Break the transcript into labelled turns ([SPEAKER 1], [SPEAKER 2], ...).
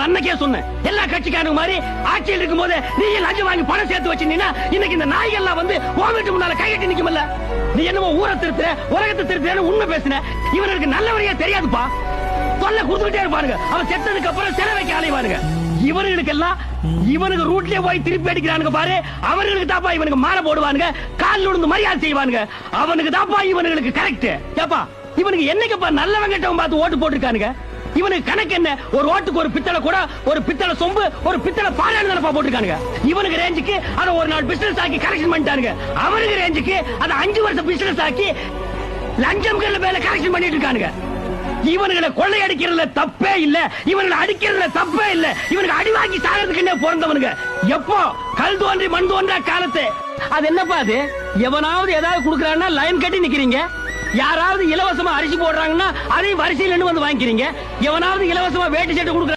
[SPEAKER 1] அன்னைக்கே சொன்னேன், எல்லா கட்சிக்காரங்க மாதிரி ஆட்சியில் இருக்கும் போது நீ லஞ்சம் வாங்கி பணம் சேர்த்து வச்சிருந்தீங்கன்னா இன்னைக்கு இந்த நாய்கள்லாம் வந்து வீட்டு முன்னால கைகட்டி நிக்குமல்ல. நீ என்னமோ ஊரை திருத்துற உலகத்தை திருத்துறன்னு உண்மை பேசுன. இவனுக்கு நல்ல வழியா தெரியாதுப்பா, தொல்லை கொடுத்துக்கிட்டே இருப்பானுங்க. அவன் செத்ததுக்கு அப்புறம் சில வைக்க அலைவானுங்க. இவனுக்கெல்லாம் இவனுக்கு ரூட்லயே போய் திருப்பி அடிக்கிறானுங்க பாரு. அவர்களுக்கு தாப்பா இவனுக்கு மாலை போடுவானுங்க, காலில் விழுந்து மரியாதை செய்வானுங்க. அவனுக்கு தாப்பா இவனுக்கு கரெக்ட். ஏப்பா இவனுக்கு என்னைக்குப்பா நல்லவன் கெட்டவன் பார்த்து ஓட்டு போட்டுருக்கானுங்க. இவனுக்கு கணக்கு என்ன? ஒரு ஓட்டுக்கு ஒரு பித்தளை கூட, ஒரு பித்தளை சொம்பு, ஒரு பித்தளை பாடாளு தானப்பா போட்டுருக்கானுங்க. இவனுக்கு ரேஞ்சுக்கு அதை ஒரு நாள் பிசினஸ் ஆக்கி கரெக்ஷன் பண்ணிட்டானுங்க. அவனுக்கு ரேஞ்சுக்கு அதை 5 வருஷம் பிசினஸ் ஆக்கி லஞ்சம் மேல கரெக்ஷன் பண்ணிட்டு இருக்கானுங்க. இவனுங்களை கொள்ளை அடிக்கிறதுல தப்பே இல்ல, இவனுங்களை அடிக்கிறதுல தப்பே இல்ல. இவனுக்கு அடி வாங்கி சாகிறதுக்கு பிறந்தவனுங்க. எப்போ கல் தோன்றி மண் தோன்றா காலத்து. அது என்னப்பா அது? எவனாவது ஏதாவது குடுக்கறான்னா லைன் கட்டி நிக்கிறீங்க. யாராவது இலவசமா அரிசி போடுறாங்கன்னா அதையும் வரிசையில் வந்து வாங்கிக்கிறீங்க. எவனாவது இலவசமா வேட்டி சட்டை கொடுக்குற